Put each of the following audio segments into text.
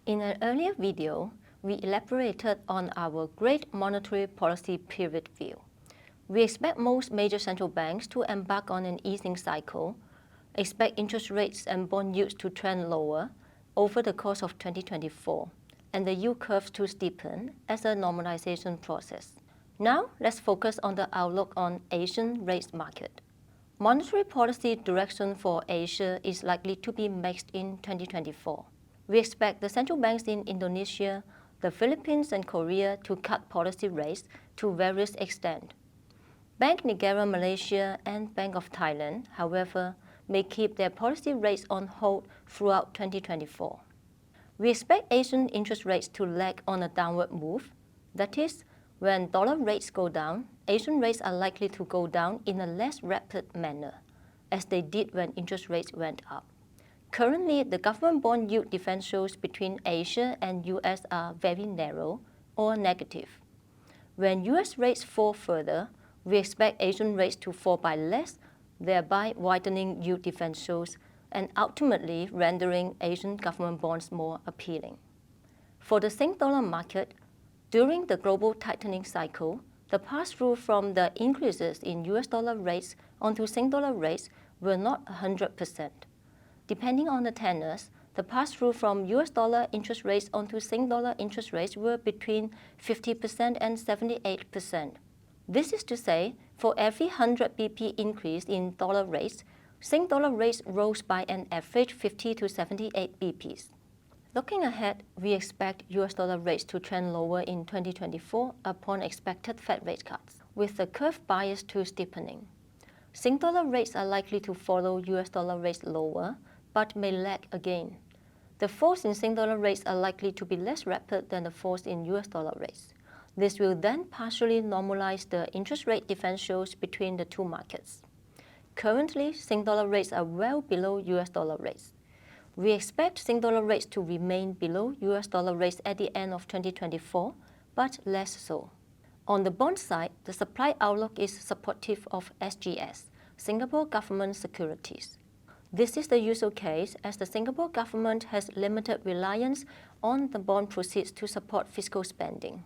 In an earlier video, we elaborated on our Great Monetary Policy Period view. We expect most major central banks to embark on an easing cycle, expect interest rates and bond yields to trend lower over the course of 2024, and the yield curves to steepen as a normalization process. Now, let's focus on the outlook on Asian rates market. Monetary policy direction for Asia is likely to be mixed in 2024. We expect the central banks in Indonesia, the Philippines and Korea to cut policy rates to various extent. Bank Negara Malaysia and Bank of Thailand, however, may keep their policy rates on hold throughout 2024. We expect Asian interest rates to lag on a downward move. That is, when dollar rates go down, Asian rates are likely to go down in a less rapid manner, as they did when interest rates went up. Currently, the government bond yield differentials between Asia and U.S. are very narrow or negative. When U.S. rates fall further, we expect Asian rates to fall by less, thereby widening yield differentials and ultimately rendering Asian government bonds more appealing. For the Sing dollar market, during the global tightening cycle, the pass-through from the increases in US dollar rates onto Sing dollar rates were not 100%. Depending on the tenors, the pass-through from US dollar interest rates onto Sing dollar interest rates were between 50% and 78%. This is to say, for every 100 BP increase in dollar rates, Sing dollar rates rose by an average 50 to 78 BPs. Looking ahead, we expect US dollar rates to trend lower in 2024 upon expected Fed rate cuts, with the curve biased to steepening. Sing dollar rates are likely to follow US dollar rates lower, but may lag again. The falls in Sing dollar rates are likely to be less rapid than the falls in US dollar rates. This will then partially normalize the interest rate differentials between the two markets. Currently, Sing dollar rates are well below US dollar rates. We expect Sing dollar rates to remain below US dollar rates at the end of 2024, but less so. On the bond side, the supply outlook is supportive of SGS, Singapore Government Securities. This is the usual case as the Singapore government has limited reliance on the bond proceeds to support fiscal spending.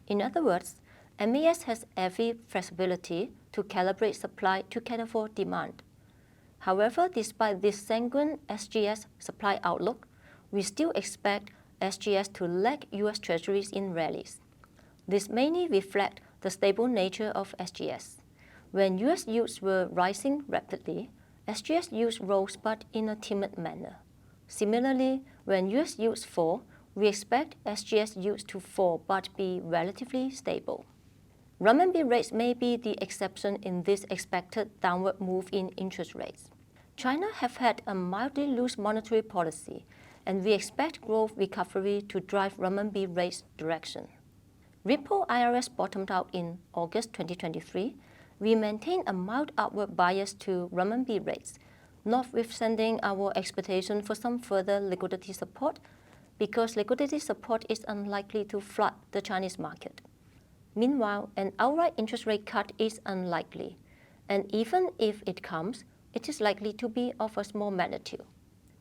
In other words, MAS has every flexibility to calibrate supply to cater for demand. However, despite this sanguine SGS supply outlook, we still expect SGS to lag US Treasuries in rallies. This mainly reflects the stable nature of SGS. When US yields were rising rapidly, SGS yields rose but in a timid manner. Similarly, when US yields fall, we expect SGS yields to fall but be relatively stable. Renminbi rates may be the exception in this expected downward move in interest rates. China have had a mildly loose monetary policy, and we expect growth recovery to drive renminbi rates direction. Repo IRS bottomed out in August 2023. We maintain a mild upward bias to renminbi rates, notwithstanding our expectation for some further liquidity support, because liquidity support is unlikely to flood the Chinese market. Meanwhile, an outright interest rate cut is unlikely, and even if it comes, it is likely to be of a small magnitude.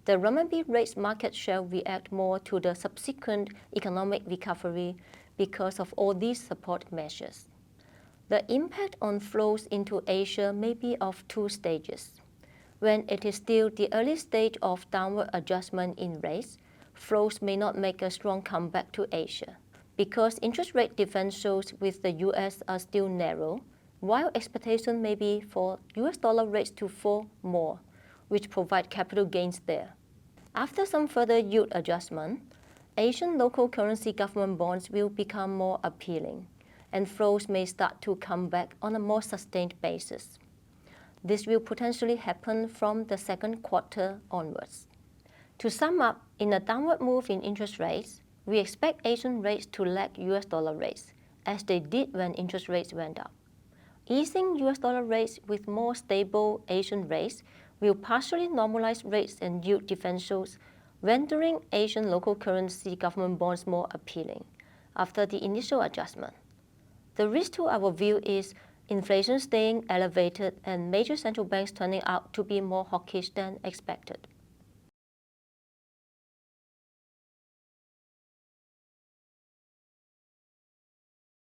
The renminbi rates market shall react more to the subsequent economic recovery because of all these support measures. The impact on flows into Asia may be of two stages. When it is still the early stage of downward adjustment in rates, flows may not make a strong comeback to Asia, because interest rate differentials with the US are still narrow, while expectation may be for US dollar rates to fall more, which provide capital gains there. After some further yield adjustment, Asian local currency government bonds will become more appealing, and flows may start to come back on a more sustained basis. This will potentially happen from the second quarter onwards. To sum up, in a downward move in interest rates, we expect Asian rates to lag US dollar rates, as they did when interest rates went up. Easing US dollar rates with more stable Asian rates will partially normalize rates and yield differentials, rendering Asian local currency government bonds more appealing after the initial adjustment. The risk to our view is inflation staying elevated and major central banks turning out to be more hawkish than expected.